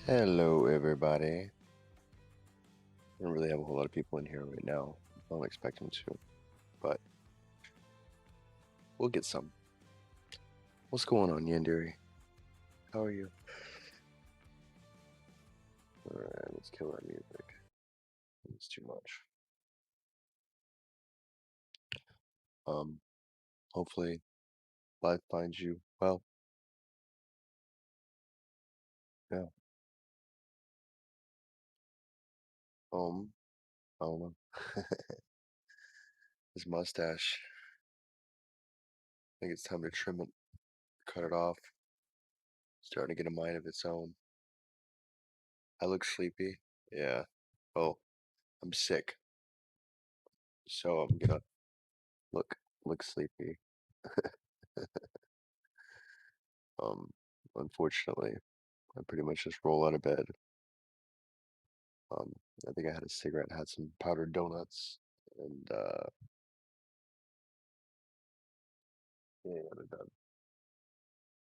Hello, everybody. I don't really have a whole lot of people in here right now. I don't expect them to, but we'll get some. What's going on, Yandere? How are you? Alright, let's kill that music. It's too much. Um, hopefully life finds you well. Yeah. I don't know. His mustache. I think it's time to trim it, cut it off. Starting to get a mind of its own. I look sleepy. Yeah. Oh, I'm sick, so I'm gonna look sleepy. Um, unfortunately, I pretty much just roll out of bed. Um, I think I had a cigarette, had some powdered donuts, and yeah, they're done.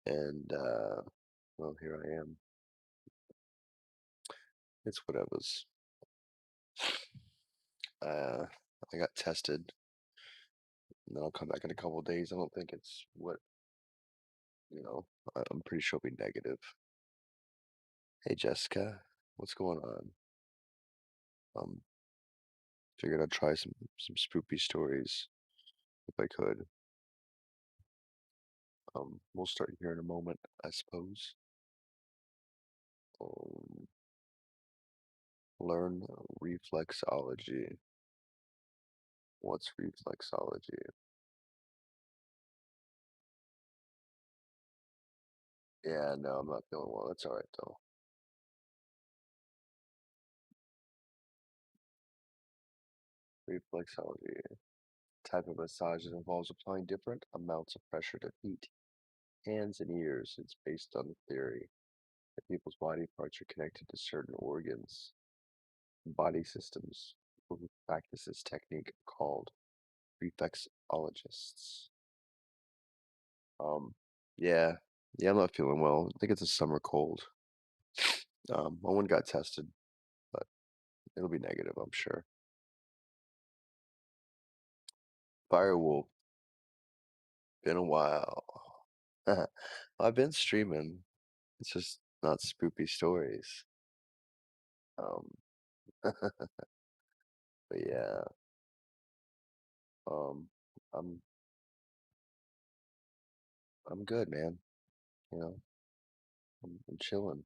And well, here I am. It's whatever's. Uh, I got tested, and then I'll come back in a couple of days. I don't think it's what you know. I'm pretty sure it'll be negative. Hey, Jessica, what's going on? Um, Figured I'd try some spoopy stories if I could. We'll start here in a moment, I suppose. Um, learn reflexology. What's reflexology? Yeah, no, I'm not feeling well. That's all right though. Reflexology, type of massage that involves applying different amounts of pressure to feet, hands, and ears. It's based on the theory that people's body parts are connected to certain organs and body systems. People who practice this technique are called reflexologists. Um, yeah, yeah, I'm not feeling well. I think it's a summer cold. My one got tested, but it'll be negative, I'm sure. Firewolf, been a while. I've been streaming. It's just not spoopy stories. Um, but yeah, um, I'm I'm good, man. You know, I'm chilling.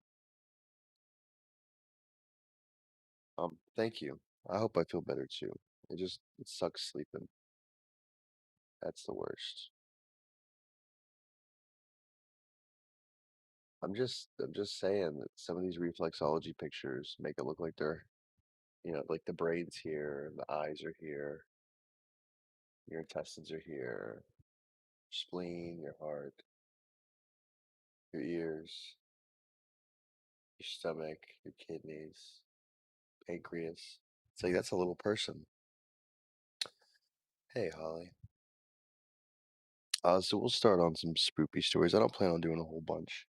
Thank you. I hope I feel better too. It sucks sleeping. That's the worst. I'm just saying that some of these reflexology pictures make it look like they're, like the brain's here, the eyes are here, your intestines are here, spleen, your heart, your ears, your stomach, your kidneys, pancreas. It's like that's a little person. Hey, Holly. So we'll start on some spoopy stories. I don't plan on doing a whole bunch.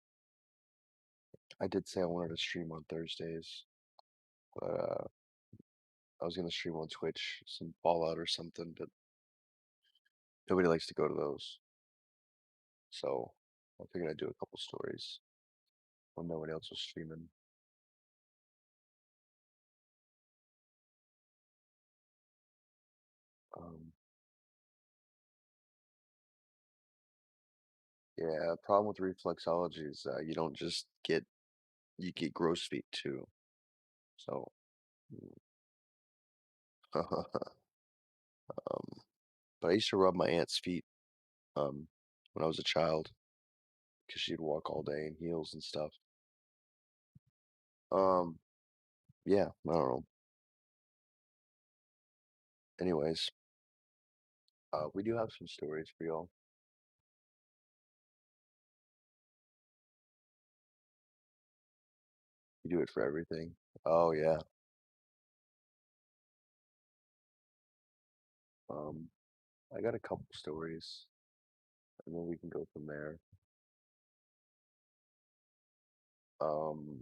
I did say I wanted to stream on Thursdays, but I was gonna stream on Twitch some Fallout or something, but nobody likes to go to those. So I figured I'd do a couple stories when nobody else was streaming. Um, yeah, problem with reflexology is you don't just get you get gross feet too. So, but I used to rub my aunt's feet um, when I was a child because she'd walk all day in heels and stuff. Um, yeah, I don't know. Anyways, we do have some stories for y'all. We do it for everything. Oh yeah. Um, I got a couple stories, and then we can go from there. Um,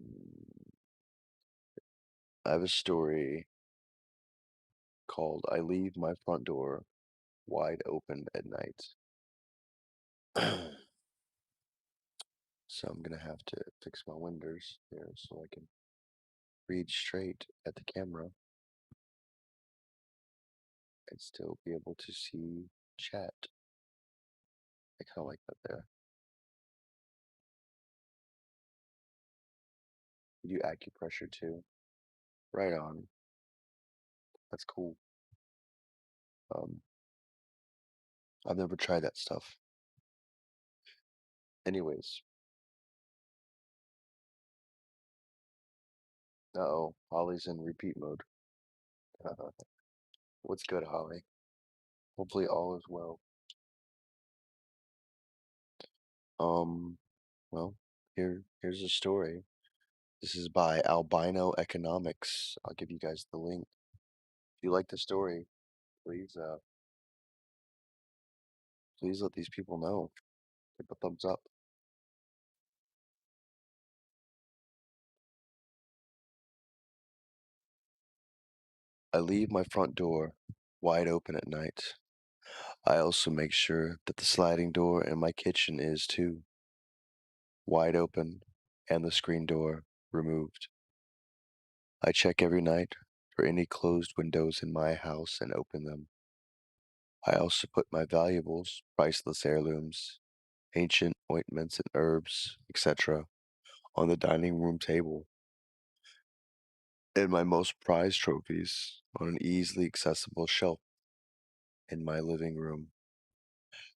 I have a story called I Leave My Front Door Wide Open at Night. So I'm gonna have to fix my windows here so I can read straight at the camera and still be able to see chat. I kinda like that there. You do acupressure too. Right on. That's cool. Um, I've never tried that stuff. Anyways, uh-oh, Holly's in repeat mode. What's good, Holly? Hopefully all is well. Um, well, here's a story. This is by Albino Economics. I'll give you guys the link. If you like the story, please please let these people know. Give a thumbs up. I leave my front door wide open at night. I also make sure that the sliding door in my kitchen is too, wide open, and the screen door removed. I check every night for any closed windows in my house and open them. I also put my valuables, priceless heirlooms, ancient ointments and herbs, etc., on the dining room table, and my most prized trophies on an easily accessible shelf in my living room.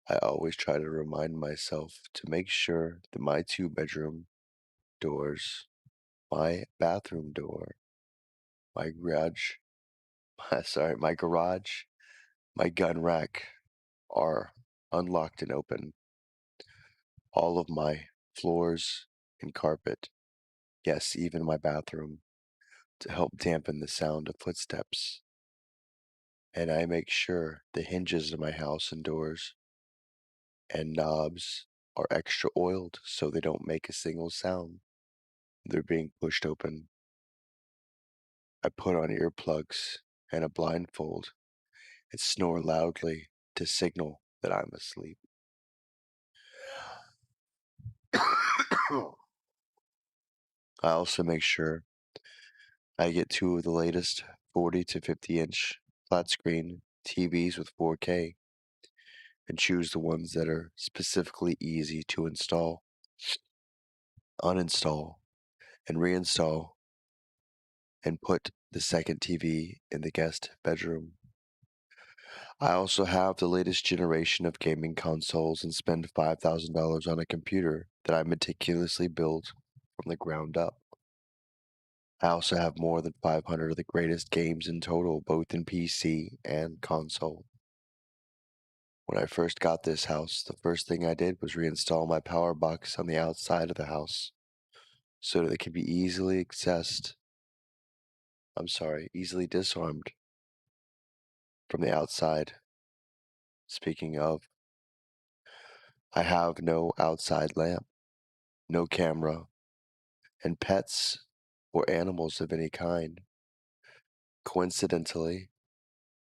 I always try to remind myself to make sure that my two-bedroom doors, my bathroom door, my garage, my garage, my gun rack are unlocked and open. All of my floors and carpet, yes, even my bathroom, to help dampen the sound of footsteps. And I make sure the hinges of my house and doors and knobs are extra oiled so they don't make a single sound. They're being pushed open. I put on earplugs and a blindfold and snore loudly to signal that I'm asleep. I also make sure I get two of the latest 40 to 50-inch flat screen TVs with 4K and choose the ones that are specifically easy to install, uninstall, and reinstall, and put the second TV in the guest bedroom. I also have the latest generation of gaming consoles and spend $5,000 on a computer that I meticulously built from the ground up. I also have more than 500 of the greatest games in total, both in PC and console. When I first got this house, the first thing I did was reinstall my power box on the outside of the house so that it can be easily easily disarmed from the outside. Speaking of, I have no outside lamp, no camera, and pets or animals of any kind. Coincidentally,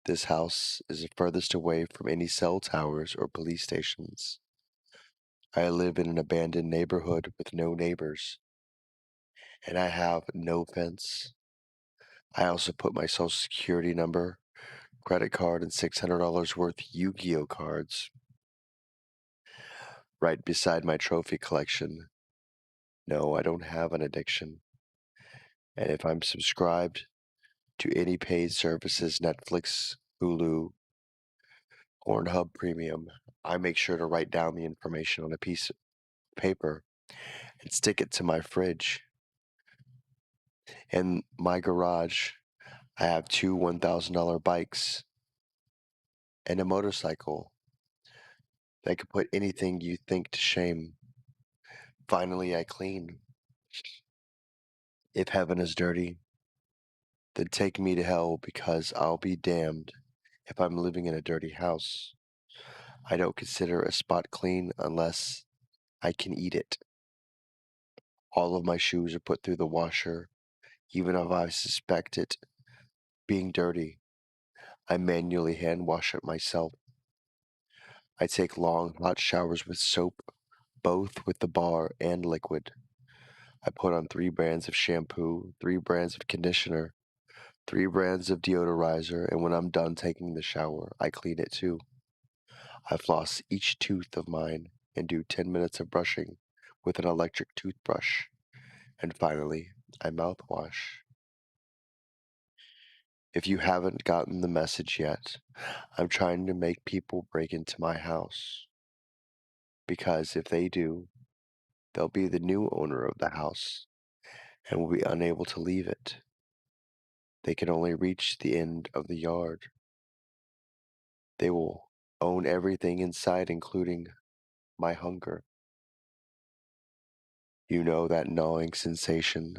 this house is the furthest away from any cell towers or police stations. I live in an abandoned neighborhood with no neighbors, and I have no fence. I also put my social security number, credit card, and $600 worth Yu-Gi-Oh cards right beside my trophy collection. No, I don't have an addiction. And if I'm subscribed to any paid services, Netflix, Hulu, Pornhub Premium, I make sure to write down the information on a piece of paper and stick it to my fridge. In my garage, I have two $1,000 bikes and a motorcycle that could put anything you think to shame. Finally, I clean. If heaven is dirty, then take me to hell because I'll be damned if I'm living in a dirty house. I don't consider a spot clean unless I can eat it. All of my shoes are put through the washer Even if I suspect it being dirty, I manually hand wash it myself. I take long, hot showers with soap, both with the bar and liquid. I put on 3 brands of shampoo, 3 brands of conditioner, 3 brands of deodorizer, and when I'm done taking the shower, I clean it too. I floss each tooth of mine and do 10 minutes of brushing with an electric toothbrush. And finally, I mouthwash. If you haven't gotten the message yet, I'm trying to make people break into my house. Because if they do, they'll be the new owner of the house and will be unable to leave it. They can only reach the end of the yard. They will own everything inside, including my hunger. You know that gnawing sensation,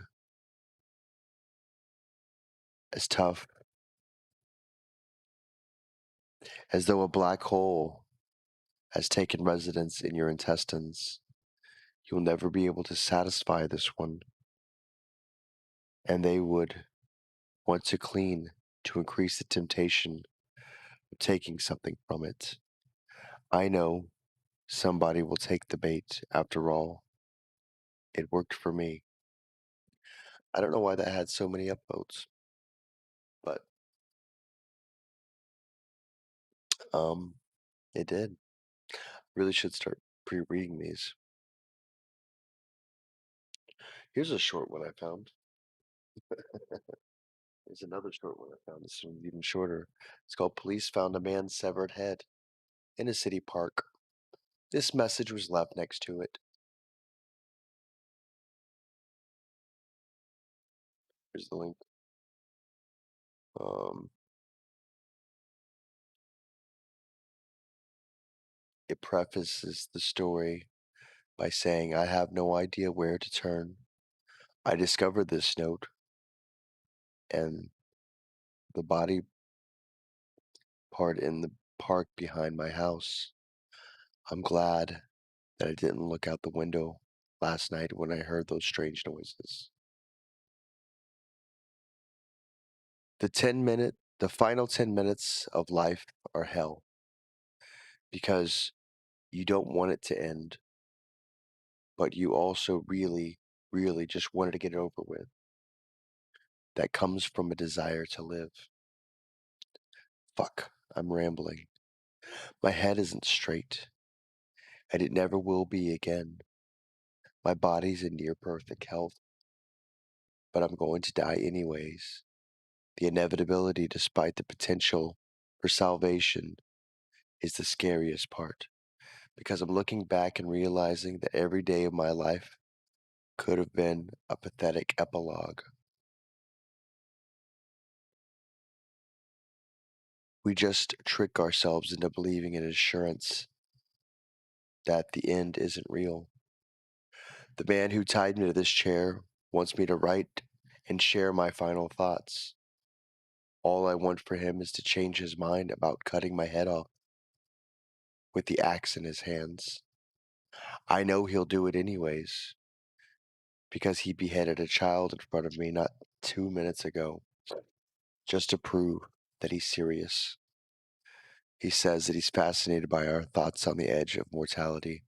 as tough as though a black hole has taken residence in your intestines. You'll never be able to satisfy this one, and they would want to clean to increase the temptation of taking something from it. I know somebody will take the bait after all. It worked for me. I don't know why that had so many upvotes, but um, it did. Really should start pre-reading these. Here's a short one I found. Here's another short one I found. This one's even shorter. It's called Police Found a Man's Severed Head in a City Park. This message was left next to it. Here's the link. Um, it prefaces the story by saying, I have no idea where to turn. I discovered this note and the body part in the park behind my house. I'm glad that I didn't look out the window last night when I heard those strange noises. The final 10 minutes of life are hell because you don't want it to end, but you also really, really just wanted to get it over with. That comes from a desire to live. Fuck, I'm rambling. My head isn't straight, and it never will be again. My body's in near perfect health, but I'm going to die anyways. The inevitability, despite the potential for salvation, is the scariest part, because I'm looking back and realizing that every day of my life could have been a pathetic epilogue. We just trick ourselves into believing in assurance that the end isn't real. The man who tied me to this chair wants me to write and share my final thoughts. All I want for him is to change his mind about cutting my head off with the axe in his hands. I know he'll do it anyways, because he beheaded a child in front of me not 2 minutes ago, just to prove that he's serious. He says that he's fascinated by our thoughts on the edge of mortality.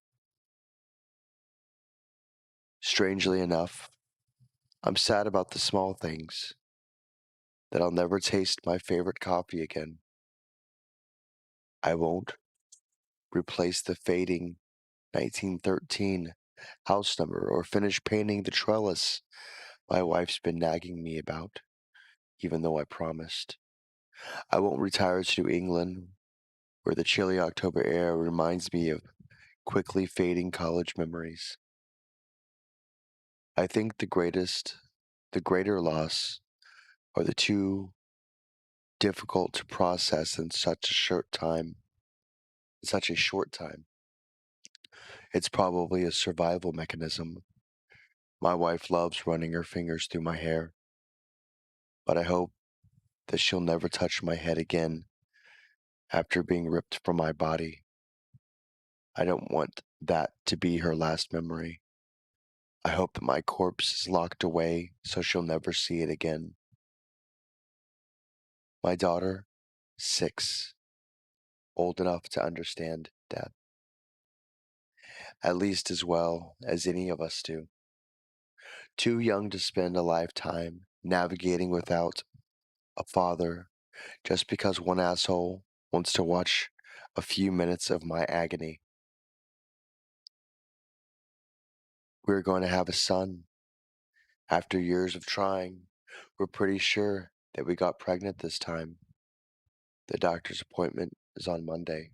Strangely enough, I'm sad about the small things, that I'll never taste my favorite coffee again. I won't replace the fading 1913 house number or finish painting the trellis my wife's been nagging me about, even though I promised. I won't retire to New England, where the chilly October air reminds me of quickly fading college memories. I think the greater loss are the too difficult to process in such a short time. It's probably a survival mechanism. My wife loves running her fingers through my hair, but I hope that she'll never touch my head again after being ripped from my body. I don't want that to be her last memory. I hope that my corpse is locked away so she'll never see it again. My daughter, 6, old enough to understand death, at least as well as any of us do. Too young to spend a lifetime navigating without a father just because one asshole wants to watch a few minutes of my agony. We're going to have a son. After years of trying, we're pretty sure that we got pregnant this time. The doctor's appointment is on Monday.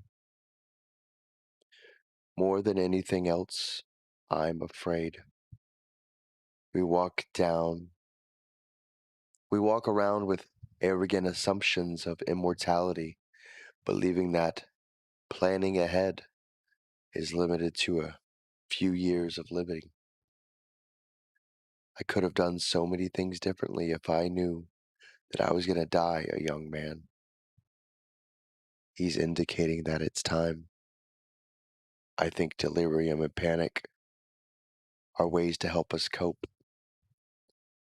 More than anything else, I'm afraid. We walk down, we walk around with arrogant assumptions of immortality, believing that planning ahead is limited to a few years of living. I could have done so many things differently if I knew that I was going to die a young man. He's indicating that it's time. I think delirium and panic are ways to help us cope.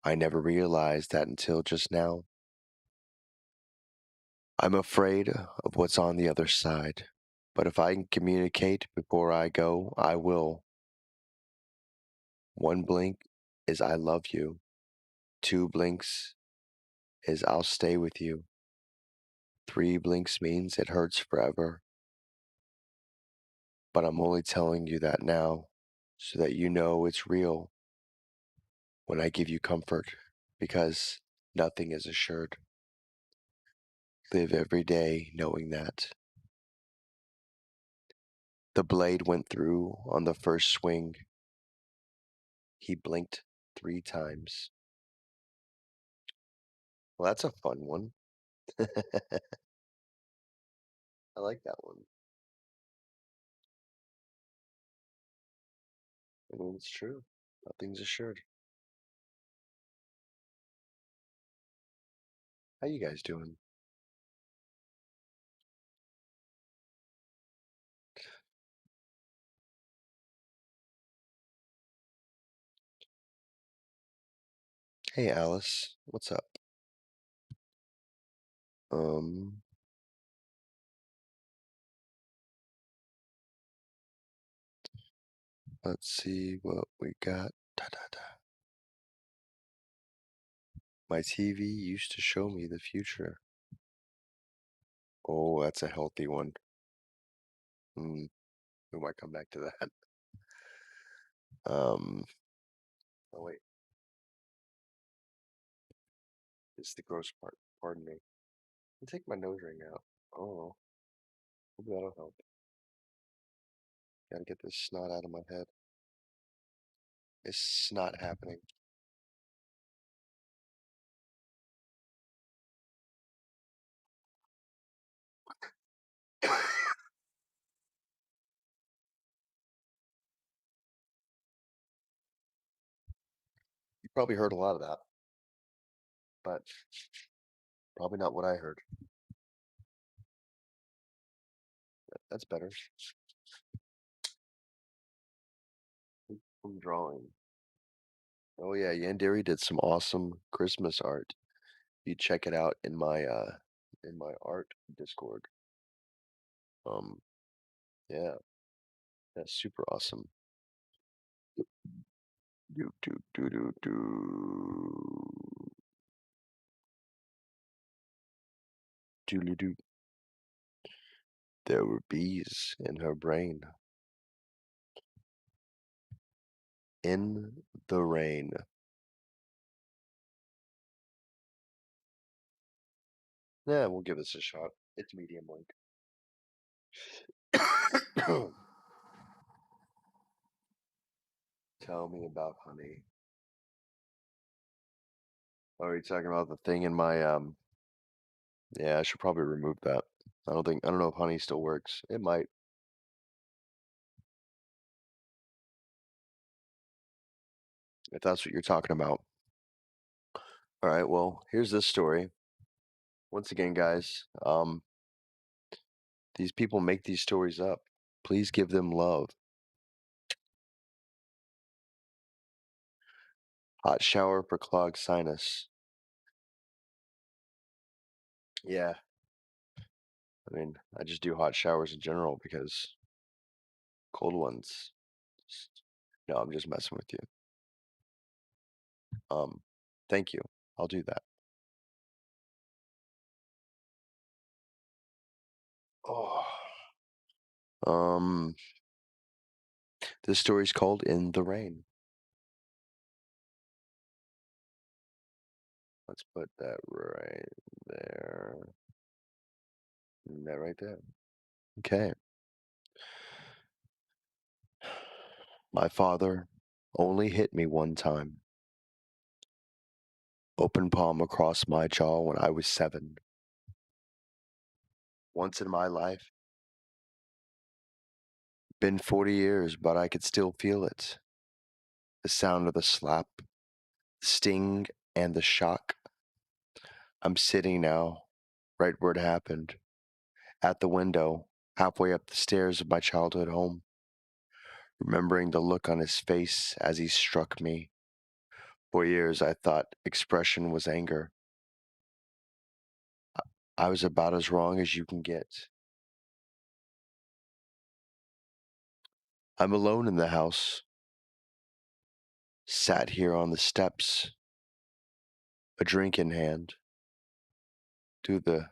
I never realized that until just now. I'm afraid of what's on the other side, but if I can communicate before I go, I will. One blink is I love you. Two blinks is I'll stay with you. Three blinks means it hurts forever. But I'm only telling you that now so that you know it's real when I give you comfort, because nothing is assured. Live every day knowing that. The blade went through on the first swing. He blinked 3 times. Well, that's a fun one. I like that one. I mean, it's true. Nothing's assured. How you guys doing? Hey, Alice. What's up? Um, let's see what we got. Da, da, da. My TV used to show me the future. Oh, that's a healthy one. Hmm, we might come back to that. Oh wait, it's the gross part. Pardon me. I'll take my nose ring out. Oh, maybe that'll help. Gotta get this snot out of my head. It's snot happening. You probably heard a lot of that, but probably not what I heard. That's better. I'm drawing. Oh yeah, Yandere did some awesome Christmas art. You check it out in my art Discord. Um, yeah, that's super awesome. Do do do do do. Doodly doo. There were bees in her brain. In the rain. Yeah, we'll give this a shot. It's medium length. Tell me about honey. Oh, are you talking about the thing in my yeah, I should probably remove that. I don't know if honey still works. It might. If that's what you're talking about. All right, well, here's this story. Once again, guys, these people make these stories up. Please give them love. Hot shower for clogged sinus. Yeah, I mean, I just do hot showers in general because cold ones. just- No, I'm just messing with you. Um, Thank you. I'll do that. Oh. Um, this story's called "In the Rain." Let's put that right there. That right there. Okay. My father only hit me one time. Open palm across my jaw when I was 7. Once in my life. Been 40 years, but I could still feel it. The sound of the slap, the sting, and the shock. I'm sitting now, right where it happened, at the window, halfway up the stairs of my childhood home, remembering the look on his face as he struck me. For years, I thought expression was anger. I was about as wrong as you can get. I'm alone in the house, sat here on the steps, a drink in hand. Through the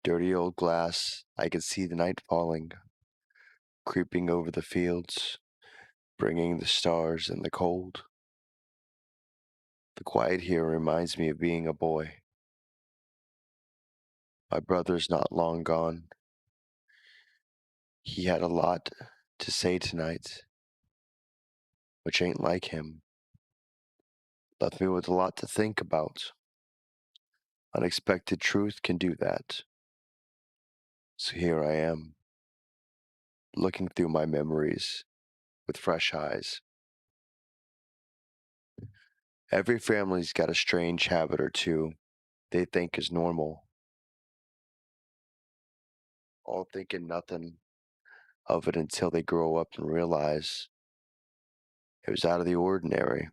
dirty old glass, I could see the night falling, creeping over the fields, bringing the stars and the cold. The quiet here reminds me of being a boy. My brother's not long gone. He had a lot to say tonight, which ain't like him. Left me with a lot to think about. Unexpected truth can do that. So here I am, looking through my memories with fresh eyes. Every family's got a strange habit or two they think is normal, all thinking nothing of it until they grow up and realize it was out of the ordinary.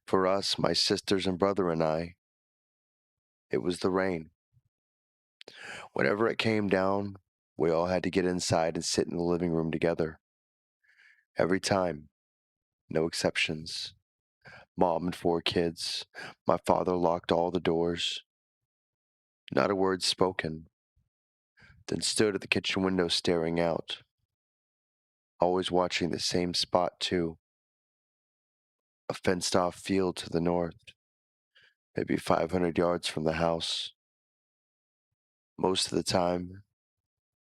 For us, my sisters and brother and I, it was the rain. Whenever it came down, we all had to get inside and sit in the living room together. Every time, no exceptions. Mom and 4 kids. My father locked all the doors. Not a word spoken. Then stood at the kitchen window staring out. Always watching the same spot, too. A fenced off field to the north, maybe 500 yards from the house. Most of the time,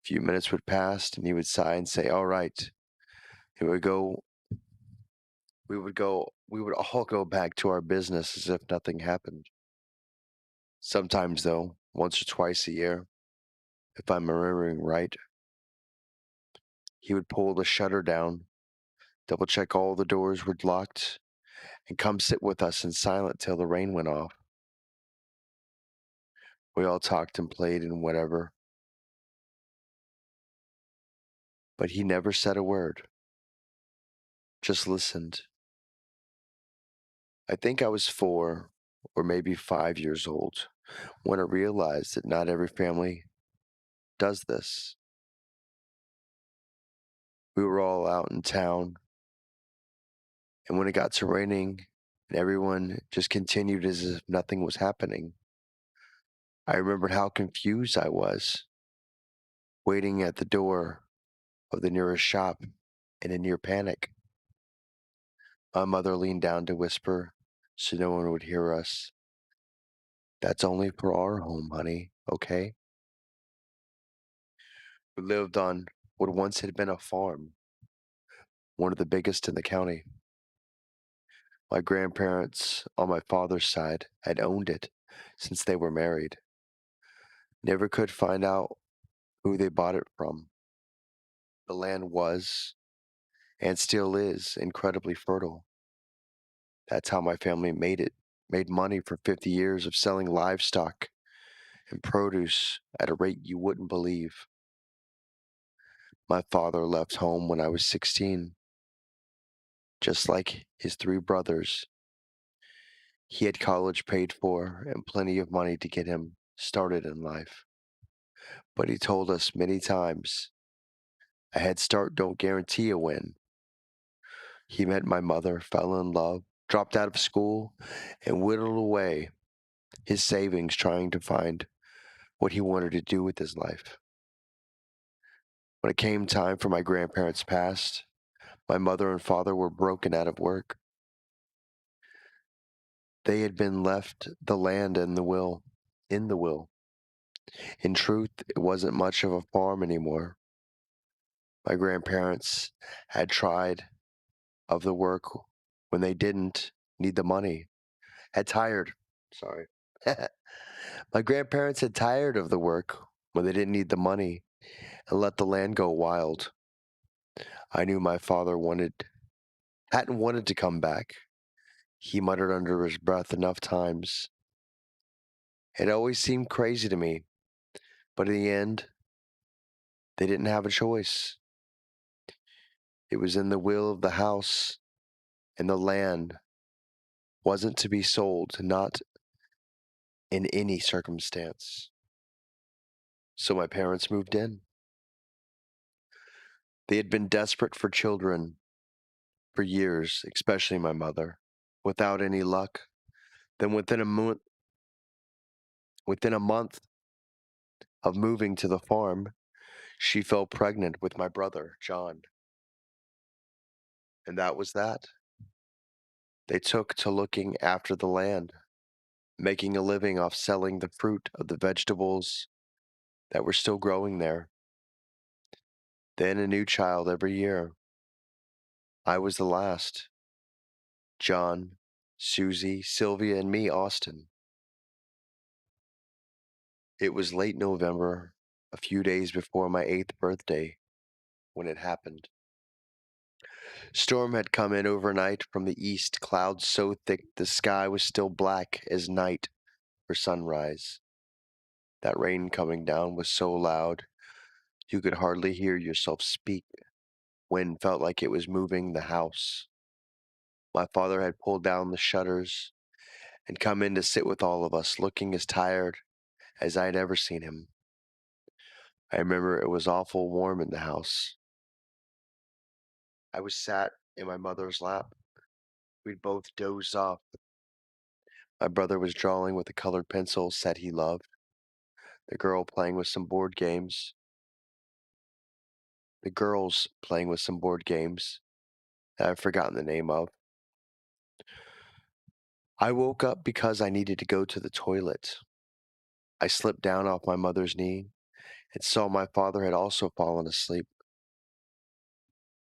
a few minutes would pass and he would sigh and say, "All right." He would go, we would all go back to our business as if nothing happened. Sometimes, though, once or twice a year, if I'm remembering right, he would pull the shutter down, double check all the doors were locked, and come sit with us in silence till the rain went off. We all talked and played and whatever, but he never said a word, just listened. I think I was 4 or maybe 5 years old when I realized that not every family does this. We were all out in town, and when it got to raining and everyone just continued as if nothing was happening, I remembered how confused I was, waiting at the door of the nearest shop in a near panic. My mother leaned down to whisper so no one would hear us. "That's only for our home, honey, okay?" We lived on what once had been a farm, one of the biggest in the county. My grandparents on my father's side had owned it since they were married. Never could find out who they bought it from. The land was, and still is, incredibly fertile. That's how my family made money for 50 years of selling livestock and produce at a rate you wouldn't believe. My father left home when I was 16. Just like his three brothers, he had college paid for and plenty of money to get him started in life. But he told us many times, a head start don't guarantee a win. He met my mother, fell in love, dropped out of school, and whittled away his savings trying to find what he wanted to do with his life. When it came time for my grandparents passed, my mother and father were broken out of work. They had been left the land and the will, in the will. In truth, it wasn't much of a farm anymore. My grandparents had tried of the work when they didn't need the money, had tired. Sorry. My grandparents had tired of the work when they didn't need the money and let the land go wild. I knew my father hadn't wanted to come back. He muttered under his breath enough times. It always seemed crazy to me, but in the end, they didn't have a choice. It was in the will of the house, and the land wasn't to be sold, not in any circumstance. So my parents moved in. They had been desperate for children for years, especially my mother. Without any luck, then within a month of moving to the farm, she fell pregnant with my brother, John. And that was that. They took to looking after the land, making a living off selling the fruit of the vegetables that were still growing there. Then a new child every year. I was the last. John, Susie, Sylvia, and me, Austin. It was late November, a few days before my 8th birthday, when it happened. Storm had come in overnight from the east, clouds so thick the sky was still black as night for sunrise. That rain coming down was so loud you could hardly hear yourself speak. Wind felt like it was moving the house. My father had pulled down the shutters and come in to sit with all of us, looking as tired as I had ever seen him. I remember it was awful warm in the house. I was sat in my mother's lap. We'd both dozed off. My brother was drawing with a colored pencil set he loved. The girl playing with some board games. The girls playing with some board games that I've forgotten the name of. I woke up because I needed to go to the toilet. I slipped down off my mother's knee and saw my father had also fallen asleep.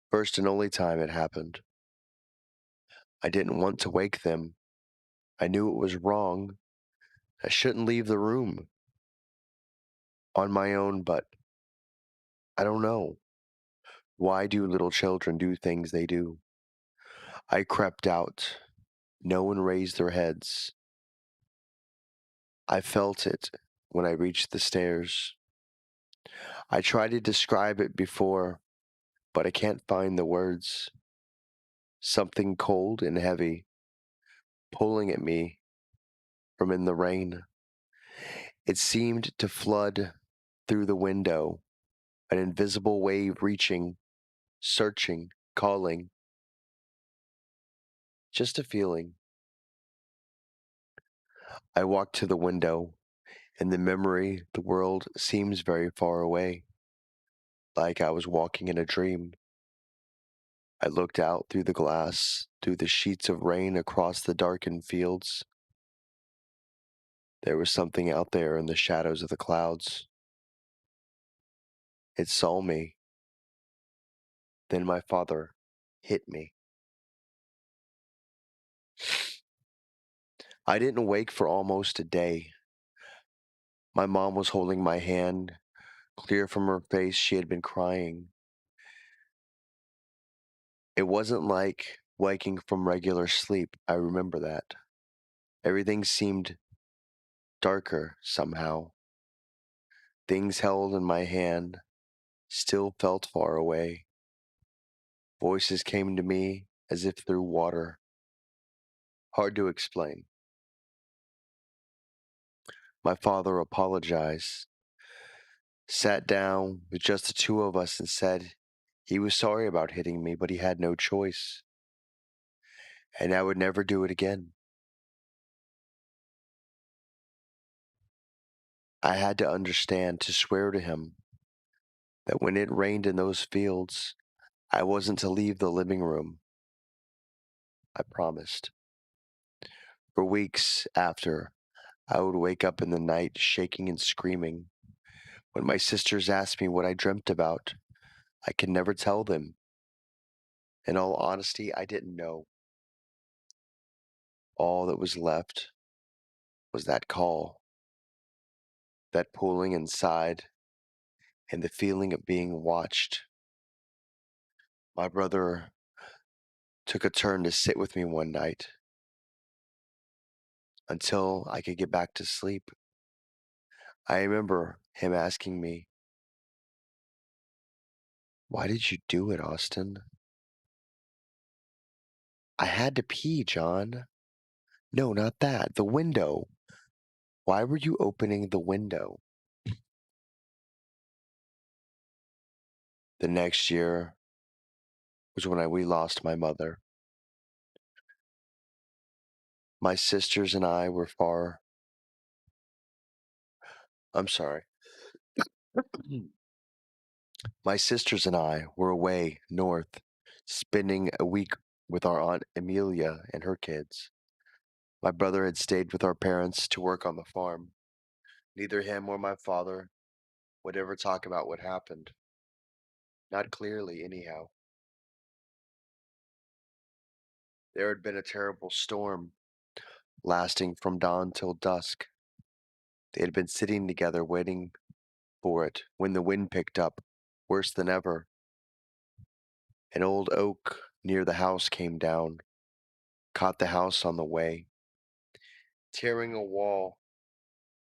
First and only time it happened. I didn't want to wake them. I knew it was wrong. I shouldn't leave the room on my own, but I don't know. Why do little children do things they do? I crept out. No one raised their heads. I felt it when I reached the stairs. I tried to describe it before, but I can't find the words. Something cold and heavy pulling at me from in the rain. It seemed to flood through the window, an invisible wave reaching, searching, calling. Just a feeling. I walked to the window. In the memory, the world seems very far away, like I was walking in a dream. I looked out through the glass, through the sheets of rain across the darkened fields. There was something out there in the shadows of the clouds. It saw me. Then my father hit me. I didn't wake for almost a day. My mom was holding my hand. Clear from her face, she had been crying. It wasn't like waking from regular sleep. I remember that. Everything seemed darker somehow. Things held in my hand still felt far away. Voices came to me, as if through water. Hard to explain. My father apologized, sat down with just the two of us, and said he was sorry about hitting me, but he had no choice, and I would never do it again. I had to understand to swear to him that when it rained in those fields, I wasn't to leave the living room. I promised. For weeks after, I would wake up in the night shaking and screaming. When my sisters asked me what I dreamt about, I could never tell them. In all honesty, I didn't know. All that was left was that call, that pulling inside, and the feeling of being watched. My brother took a turn to sit with me one night until I could get back to sleep. I remember him asking me, "Why did you do it, Austin?" "I had to pee, John." "No, not that. The window. Why were you opening the window?" The next year was when we lost my mother. My sisters and I were far. I'm sorry. My sisters and I were away north, spending a week with our Aunt Amelia and her kids. My brother had stayed with our parents to work on the farm. Neither him or my father would ever talk about what happened. Not clearly, anyhow. There had been a terrible storm, lasting from dawn till dusk. They had been sitting together waiting for it when the wind picked up, worse than ever. An old oak near the house came down, caught the house on the way, tearing a wall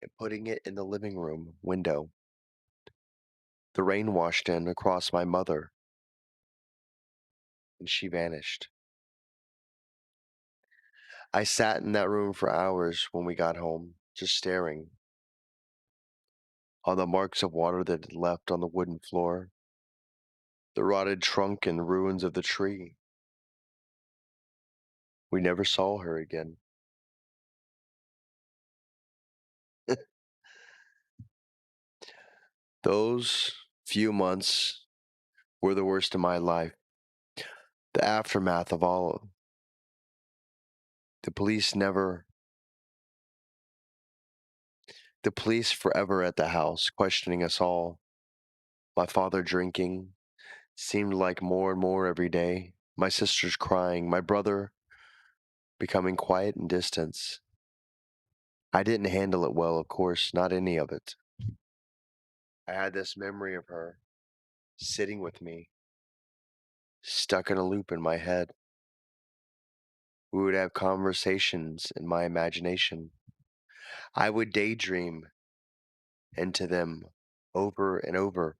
and putting it in the living room window. The rain washed in across my mother, and she vanished. I sat in that room for hours when we got home, just staring. On the marks of water that had left on the wooden floor, the rotted trunk and ruins of the tree. We never saw her again. Those few months were the worst of my life. The aftermath of all. The police never. The police forever at the house, questioning us all. My father drinking seemed like more and more every day. My sisters crying. My brother becoming quiet and distant. I didn't handle it well, of course, not any of it. I had this memory of her sitting with me, stuck in a loop in my head. We would have conversations in my imagination. I would daydream into them over and over,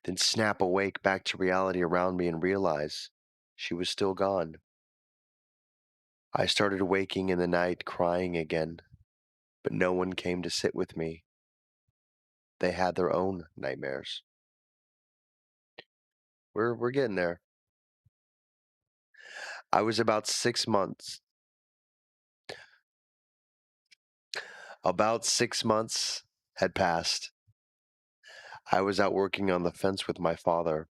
then snap awake back to reality around me and realize she was still gone. I started waking in the night crying again, but no one came to sit with me. They had their own nightmares. We're getting there. I was about 6 months. About 6 months had passed. I was out working on the fence with my father,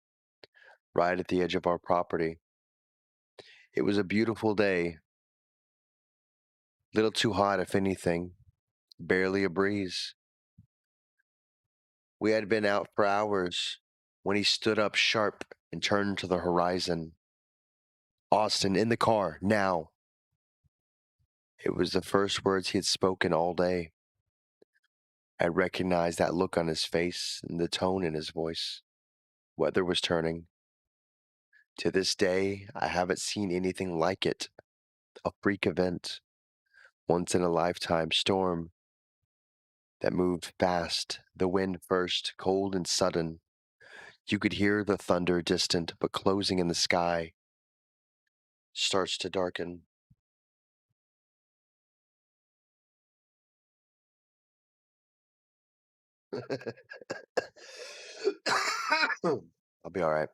right at the edge of our property. It was a beautiful day, little too hot if anything, barely a breeze. We had been out for hours when he stood up sharp and turned to the horizon. "Austin, in the car, now." It was the first words he had spoken all day. I recognized that look on his face and the tone in his voice. Weather was turning. To this day, I haven't seen anything like it. A freak event, once in a lifetime storm that moved fast, the wind first, cold and sudden. You could hear the thunder distant but closing in the sky. starts to darken. I'll be all right.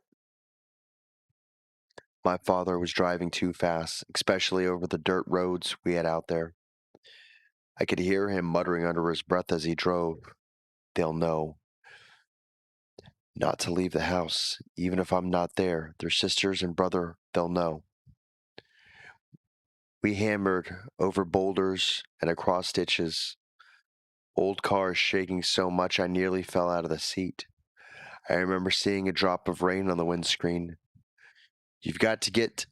My father was driving too fast, especially over the dirt roads we had out there. I could hear him muttering under his breath as he drove. They'll know not to leave the house, even if I'm not there. Their sisters and brother, they'll know. We hammered over boulders and across ditches, old cars shaking so much I nearly fell out of the seat. I remember seeing a drop of rain on the windscreen. You've got to get,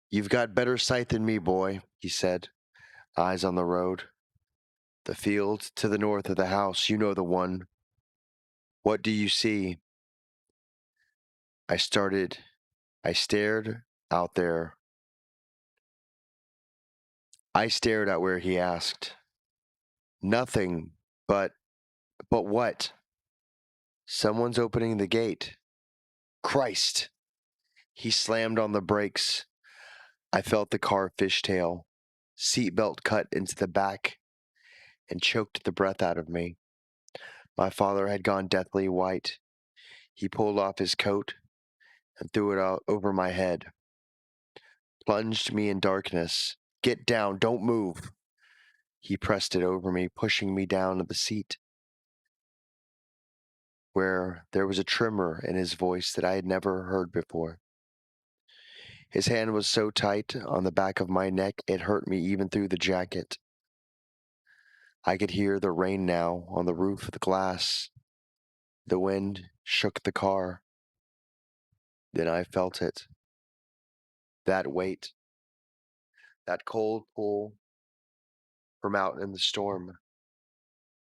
you've got better sight than me, boy, he said, eyes on the road. The field to the north of the house, you know the one. What do you see? I started, I stared out there. I stared out where he asked. Nothing, but, but what? Someone's opening the gate. Christ! He slammed on the brakes. I felt the car fishtail. Seatbelt cut into the back and choked the breath out of me. My father had gone deathly white. He pulled off his coat and threw it out over my head, plunged me in darkness. Get down, don't move. He pressed it over me, pushing me down to the seat, where there was a tremor in his voice that I had never heard before. His hand was so tight on the back of my neck it hurt me even through the jacket. I could hear the rain now on the roof of the glass. The wind shook the car. Then I felt it. That weight, that cold pull from out in the storm.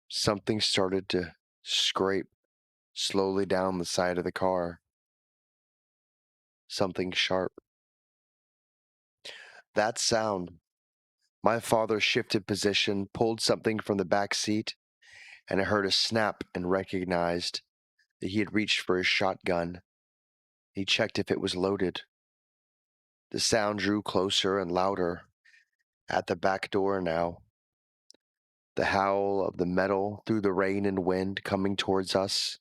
Something started to scrape slowly down the side of the car. Something sharp. That sound. My father shifted position, pulled something from the back seat, and I heard a snap and recognized that he had reached for his shotgun. He checked if it was loaded. The sound drew closer and louder. At the back door now, the howl of the metal through the rain and wind coming towards us.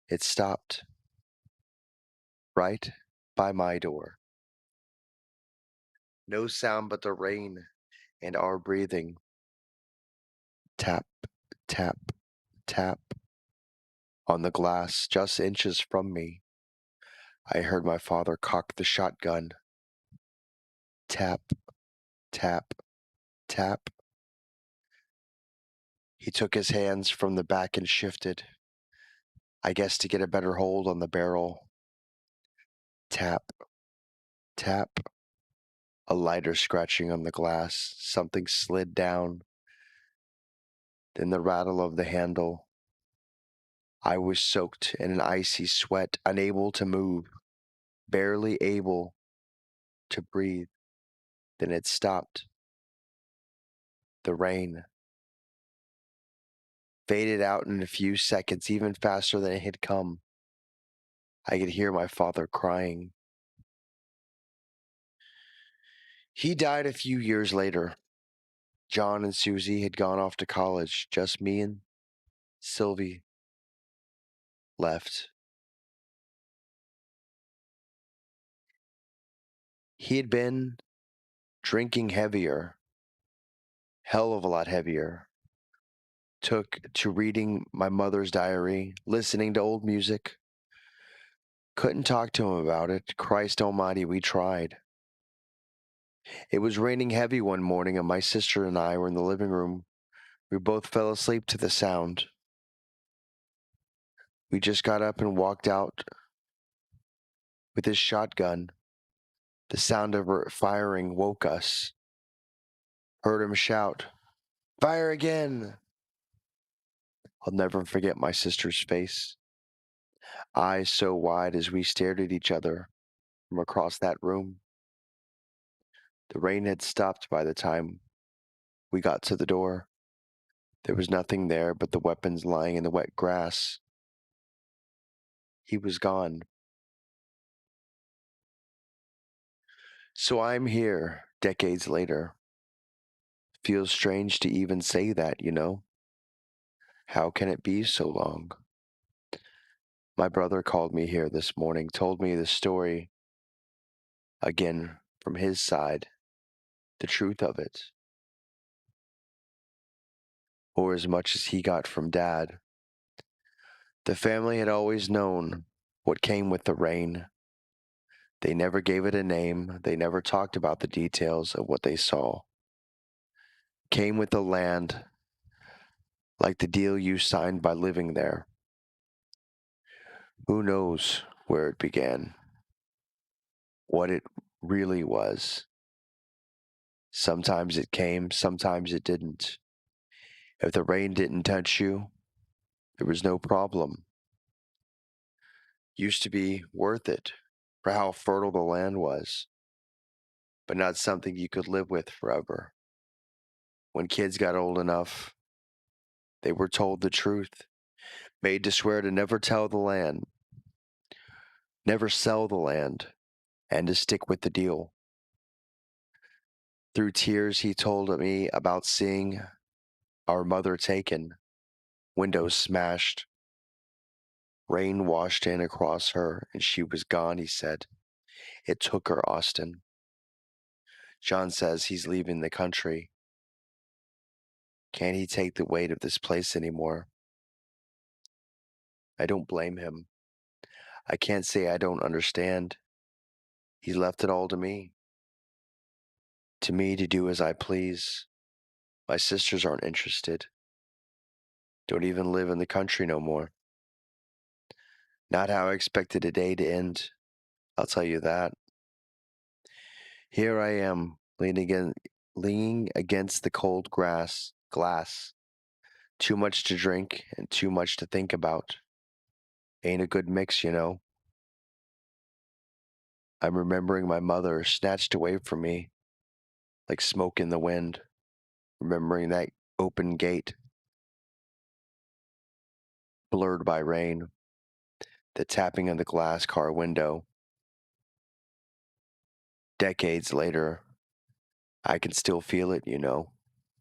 It stopped right by my door. No sound but the rain and our breathing. Tap, tap, tap on the glass just inches from me. I heard my father cock the shotgun. Tap, tap, tap. He took his hands from the back and shifted, I guess to get a better hold on the barrel. Tap, tap. A lighter scratching on the glass. Something slid down. Then the rattle of the handle. I was soaked in an icy sweat, unable to move, barely able to breathe. Then it stopped. The rain faded out in a few seconds, even faster than it had come. I could hear my father crying. He died a few years later. John and Susie had gone off to college. Just me and Sylvie left. He had been drinking heavier, hell of a lot heavier. Took to reading my mother's diary, listening to old music. Couldn't talk to him about it. Christ almighty, we tried. It was raining heavy one morning, and my sister and I were in the living room. We both fell asleep to the sound. We just got up and walked out with his shotgun. The sound of her firing woke us. Heard him shout, "Fire again!" I'll never forget my sister's face, eyes so wide as we stared at each other from across that room. The rain had stopped by the time we got to the door. There was nothing there but the weapons lying in the wet grass. He was gone. So I'm here, decades later. Feels strange to even say that, you know? How can it be so long? My brother called me here this morning, told me the story again from his side, the truth of it, or as much as he got from dad. The family had always known what came with the rain. They never gave it a name, they never talked about the details of what they saw. Came with the land, like the deal you signed by living there. Who knows where it began, what it really was. Sometimes it came, sometimes it didn't. If the rain didn't touch you, there was no problem. Used to be worth it for how fertile the land was, but not something you could live with forever. When kids got old enough, they were told the truth, made to swear to never tell the land, never sell the land, and to stick with the deal. Through tears, he told me about seeing our mother taken, windows smashed, rain washed in across her, and she was gone, he said. It took her, Austin. John says he's leaving the country. Can't he take the weight of this place anymore? I don't blame him. I can't say I don't understand. He left it all to me to do as I please. My sisters aren't interested. Don't even live in the country no more. Not how I expected a day to end, I'll tell you that. Here I am, leaning against the cold glass. Too much to drink and too much to think about. Ain't a good mix, you know. I'm remembering my mother snatched away from me like smoke in the wind. Remembering that open gate, blurred by rain, the tapping of the glass car window. Decades later, I can still feel it, you know,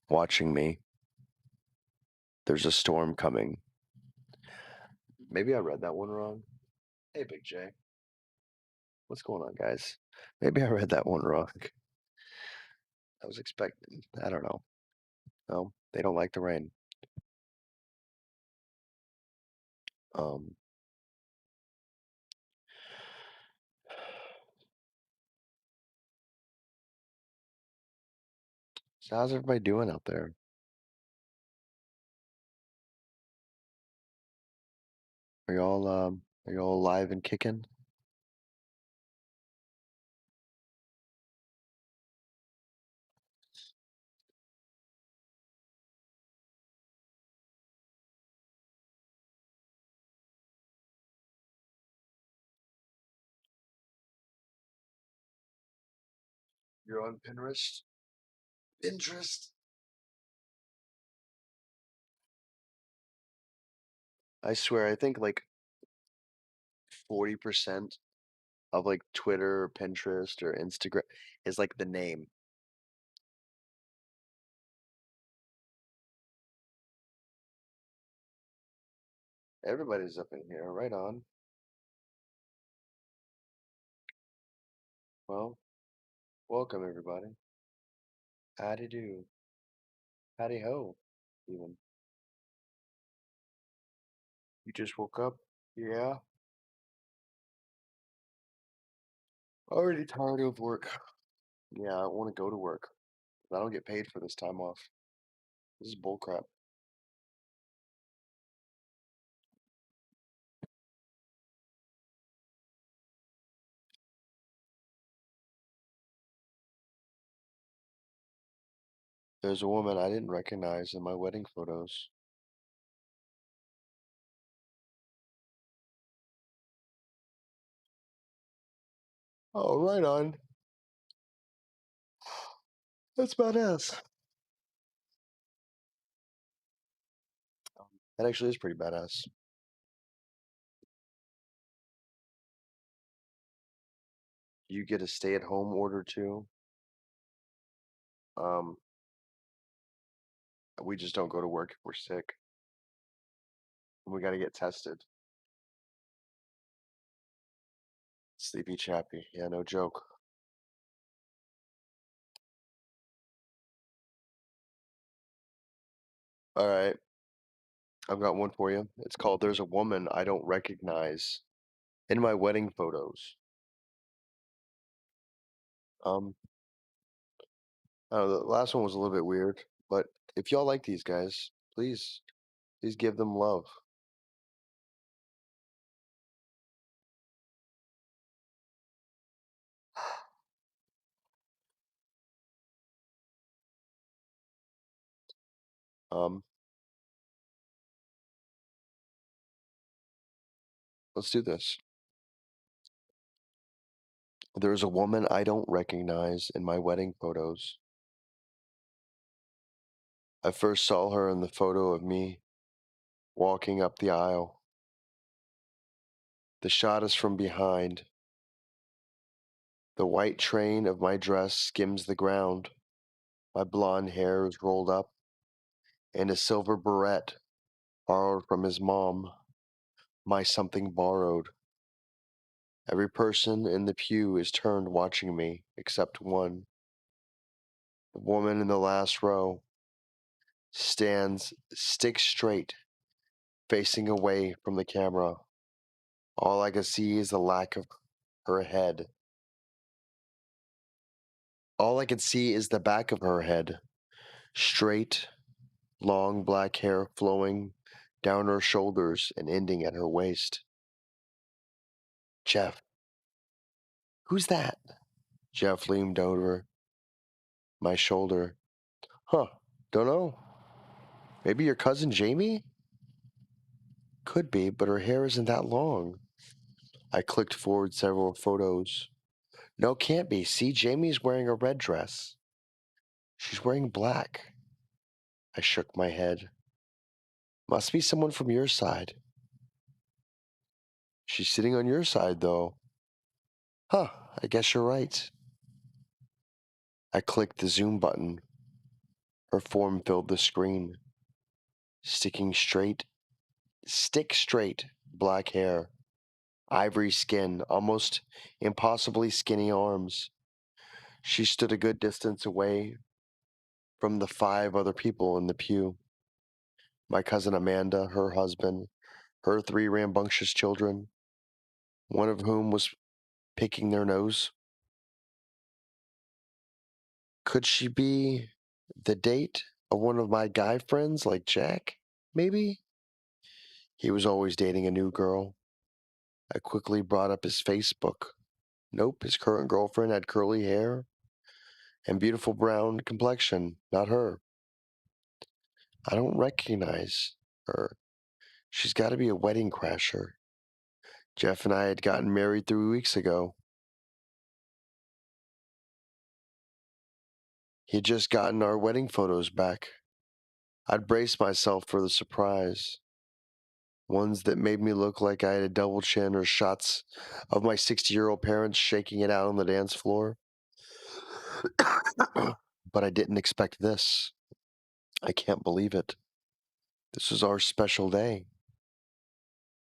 watching me. There's a storm coming. Maybe I read that one wrong. Hey, Big J. What's going on, guys? Maybe I read that one wrong. I was expecting, I don't know. No, they don't like the rain. Um, so how's everybody doing out there? Are y'all alive and kicking? You're on Pinterest? Pinterest? I swear, I think like 40% of like Twitter or Pinterest or Instagram is like the name. Everybody's up in here, right on. Well, welcome everybody. Howdy do. Howdy ho, even. You just woke up? Yeah. Already tired of work. Yeah, I want to go to work. I don't get paid for this time off. This is bullcrap. There's a woman I didn't recognize in my wedding photos. Oh, right on. That's badass. That actually is pretty badass. You get a stay-at-home order too. Um, we just don't go to work if we're sick. And we got to get tested. Sleepy Chappy. Yeah, no joke. All right, I've got one for you. It's called "There's a Woman I Don't Recognize in My Wedding Photos." Um, the last one was a little bit weird, but if y'all like these guys, please give them love. Um, let's do this. There's a woman I don't recognize in my wedding photos. I first saw her in the photo of me walking up the aisle. The shot is from behind. The white train of my dress skims the ground. My blonde hair is rolled up, and a silver beret borrowed from his mom. My something borrowed. Every person in the pew is turned watching me, except one. The woman in the last row stands stick straight, facing away from the camera. All I can see is the lack of her head. All I can see is the back of her head. Straight, long black hair flowing down her shoulders and ending at her waist. Jeff, who's that? Jeff leaned over my shoulder. Huh, don't know. Maybe your cousin Jamie? Could be, but her hair isn't that long. I clicked forward several photos. No, can't be. See, Jamie's wearing a red dress. She's wearing black. I shook my head. Must be someone from your side. She's sitting on your side, though. Huh, I guess you're right. I clicked the zoom button. Her form filled the screen. Sticking straight, stick straight, black hair, ivory skin, almost impossibly skinny arms. She stood a good distance away from the 5 other people in the pew. My cousin Amanda, her husband, her 3 rambunctious children, one of whom was picking their nose. Could she be the date of one of my guy friends like Jack? Maybe? He was always dating a new girl. I quickly brought up his Facebook. Nope, his current girlfriend had curly hair and beautiful brown complexion, not her. I don't recognize her. She's got to be a wedding crasher. Jeff and I had gotten married 3 weeks ago. He had just gotten our wedding photos back. I'd braced myself for the surprise. Ones that made me look like I had a double chin or shots of my 60-year-old parents shaking it out on the dance floor. But I didn't expect this. I can't believe it. This is our special day.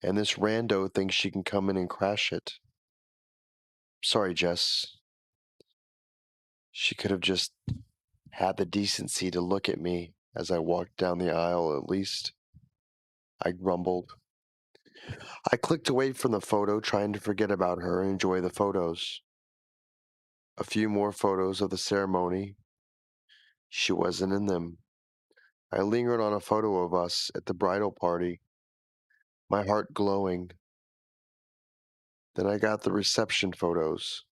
And this rando thinks she can come in and crash it. Sorry, Jess. She could have just had the decency to look at me as I walked down the aisle, at least. I grumbled. I clicked away from the photo, trying to forget about her and enjoy the photos. A few more photos of the ceremony. She wasn't in them. I lingered on a photo of us at the bridal party, my heart glowing. Then I got the reception photos.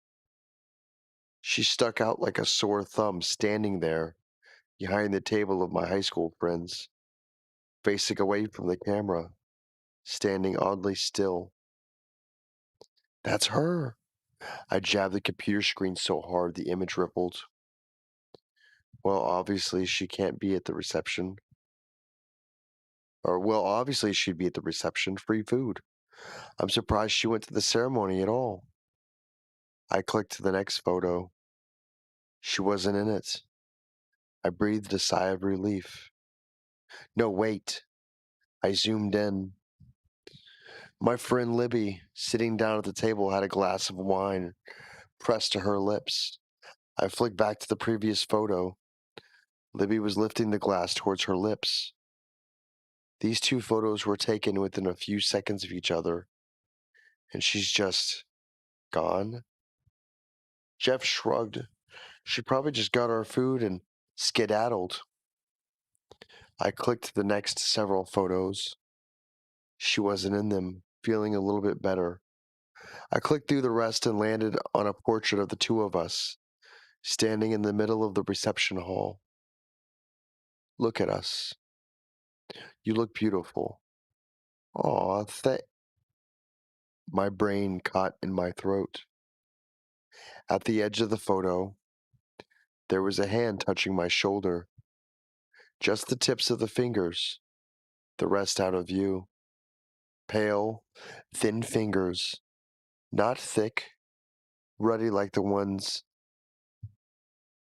She stuck out like a sore thumb standing there behind the table of my high school friends, facing away from the camera, standing oddly still. That's her. I jabbed the computer screen so hard the image rippled. Well, obviously she can't be at the reception. Well, obviously she'd be at the reception. Free food. I'm surprised she went to the ceremony at all. I clicked to the next photo. She wasn't in it. I breathed a sigh of relief. No, wait. I zoomed in. My friend Libby, sitting down at the table, had a glass of wine pressed to her lips. I flicked back to the previous photo. Libby was lifting the glass towards her lips. These two photos were taken within a few seconds of each other, and she's just gone. Jeff shrugged. She probably just got our food and skedaddled. I clicked to the next several photos. She wasn't in them, feeling a little bit better. I clicked through the rest and landed on a portrait of the two of us, standing in the middle of the reception hall. Look at us. You look beautiful. Aw, my brain caught in my throat. At the edge of the photo, there was a hand touching my shoulder. Just the tips of the fingers, the rest out of view. Pale, thin fingers, not thick, ruddy like the ones,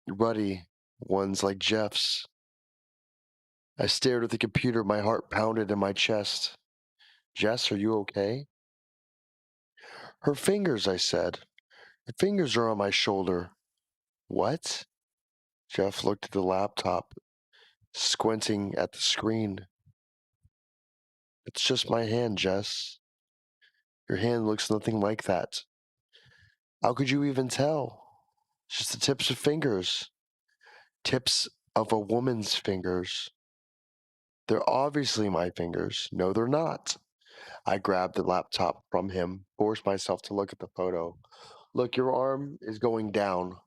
ruddy ones like Jeff's. I stared at the computer, my heart pounded in my chest. Jess, are you okay? Her fingers, I said. Her fingers are on my shoulder. What? Jeff looked at the laptop, squinting at the screen. It's just my hand, Jess. Your hand looks nothing like that. How could you even tell? Just the tips of fingers. Tips of a woman's fingers. They're obviously my fingers. No, they're not. I grabbed the laptop from him, forced myself to look at the photo. Look, your arm is going down,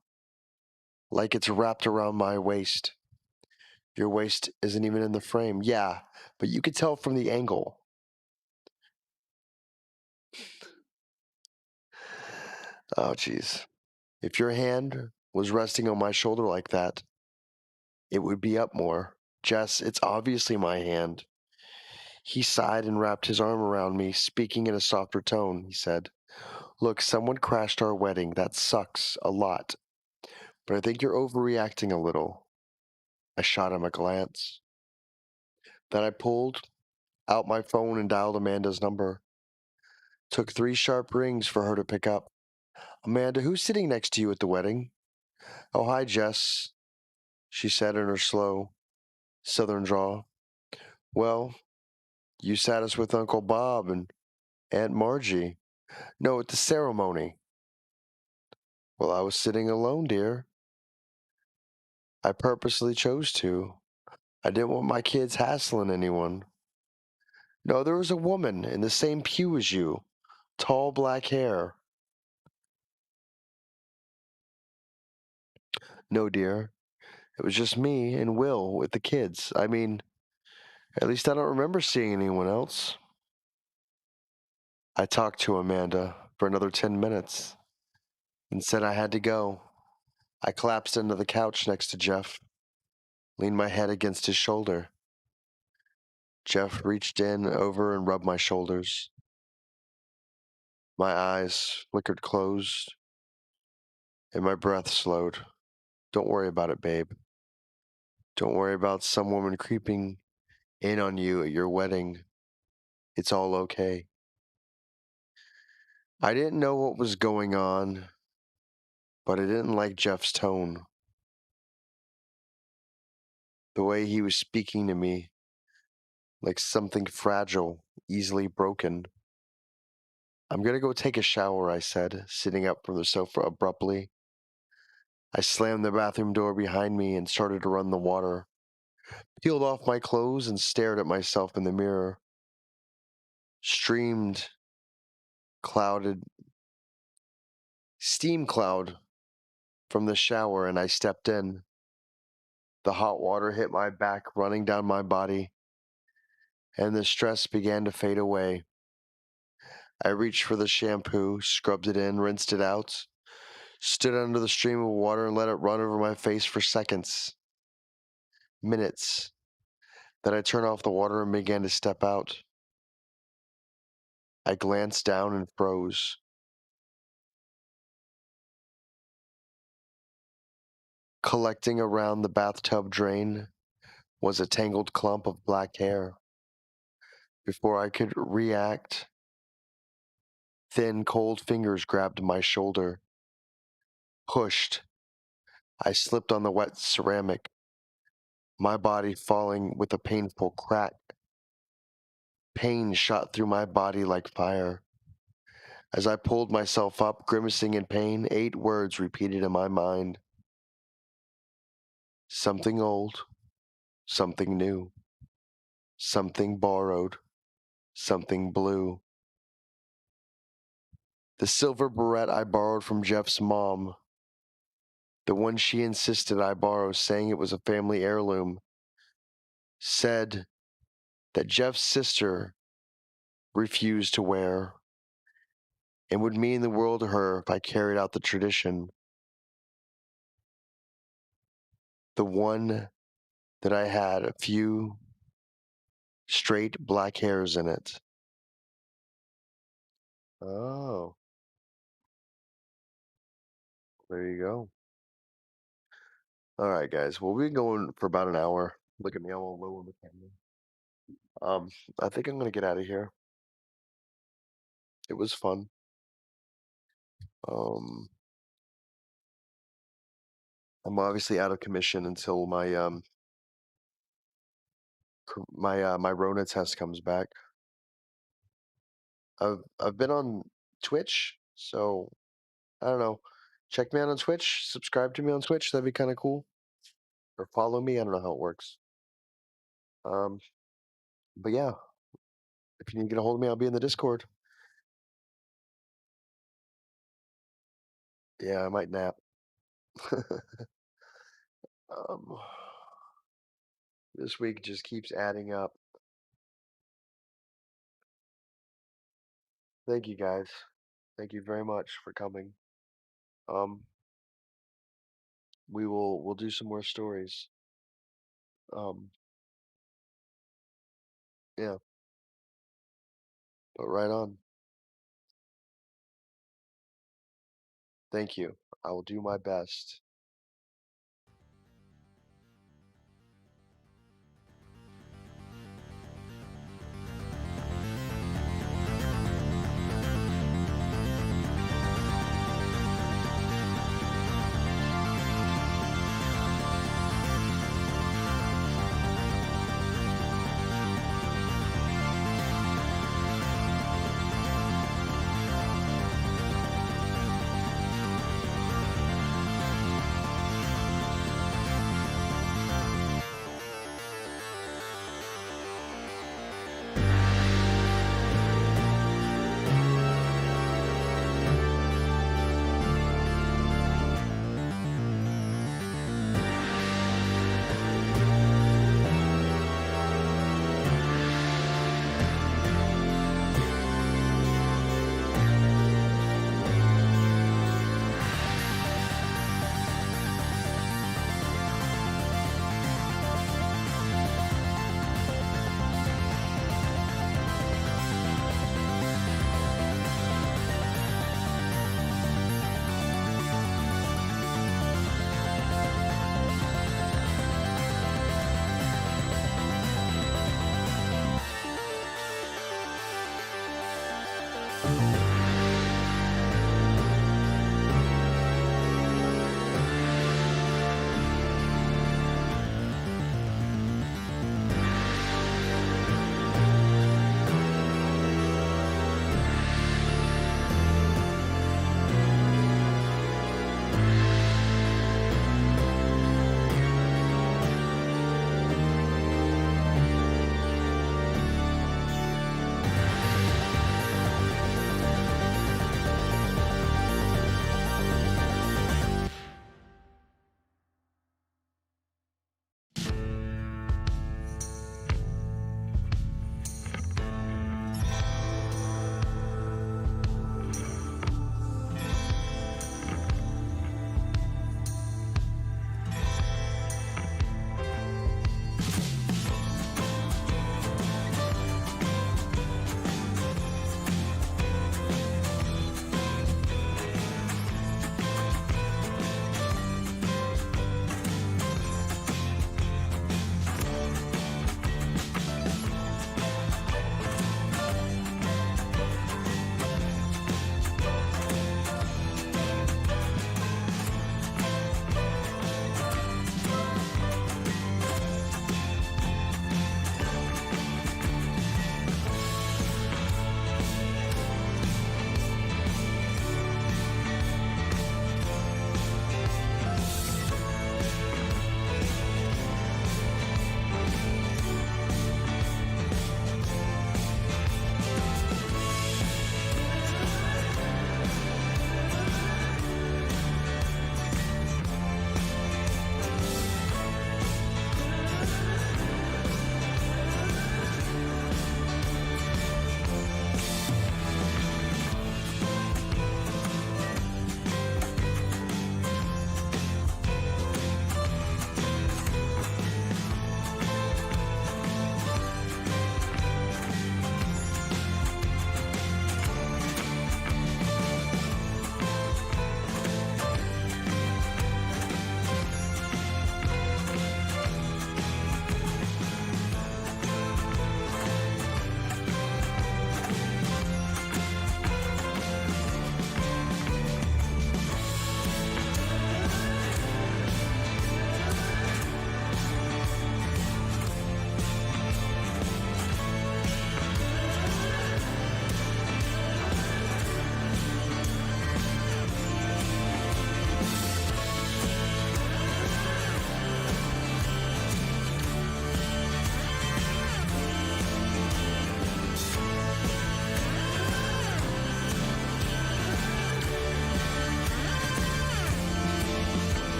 like it's wrapped around my waist. Your waist isn't even in the frame. Yeah, but you could tell from the angle. Oh, jeez. If your hand was resting on my shoulder like that, it would be up more. Jess, it's obviously my hand. He sighed and wrapped his arm around me, speaking in a softer tone. He said, Look, someone crashed our wedding. That sucks a lot. But I think you're overreacting a little. I shot him a glance. Then I pulled out my phone and dialed Amanda's number. Took 3 sharp rings for her to pick up. Amanda, who's sitting next to you at the wedding? Oh, hi, Jess, she said in her slow southern drawl. Well, you sat us with Uncle Bob and Aunt Margie. No, at the ceremony. Well, I was sitting alone, dear. I purposely chose to. I didn't want my kids hassling anyone. No, there was a woman in the same pew as you. Tall black hair. No, dear. It was just me and Will with the kids. I mean, at least I don't remember seeing anyone else. I talked to Amanda for another 10 minutes and said I had to go. I collapsed into the couch next to Jeff, leaned my head against his shoulder. Jeff reached in over and rubbed my shoulders. My eyes flickered closed and my breath slowed. Don't worry about it, babe. Don't worry about some woman creeping in on you at your wedding. It's all okay. I didn't know what was going on, but I didn't like Jeff's tone. The way he was speaking to me, like something fragile, easily broken. I'm gonna go take a shower, I said, sitting up from the sofa abruptly. I slammed the bathroom door behind me and started to run the water. Peeled off my clothes and stared at myself in the mirror. Streamed, clouded, steam cloud from the shower, and I stepped in. The hot water hit my back, running down my body, and the stress began to fade away. I reached for the shampoo, scrubbed it in, rinsed it out, stood under the stream of water and let it run over my face for seconds, minutes. Then I turned off the water and began to step out. I glanced down and froze. Collecting around the bathtub drain was a tangled clump of black hair. Before I could react, thin, cold fingers grabbed my shoulder. Pushed, I slipped on the wet ceramic, my body falling with a painful crack. Pain shot through my body like fire. As I pulled myself up, grimacing in pain, 8 words repeated in my mind. Something old, something new, something borrowed, something blue. The silver barrette I borrowed from Jeff's mom, the one she insisted I borrow, saying it was a family heirloom, said that Jeff's sister refused to wear and would mean the world to her if I carried out the tradition. The one that I had a few straight black hairs in it. Oh, there you go. All right, guys. Well, we've been going for about an hour. Look at me, I'm all low on the camera. I think I'm gonna get out of here. It was fun. Um, I'm obviously out of commission until my Rona test comes back. I've been on Twitch, so I don't know. Check me out on Twitch. Subscribe to me on Twitch. That'd be kind of cool. Or follow me. I don't know how it works. Um, but yeah, if you need to get a hold of me, I'll be in the Discord. Yeah, I might nap. um, this week just keeps adding up. Thank you guys. Thank you very much for coming. Um, we'll do some more stories. Um, yeah, but right on. Thank you. I will do my best.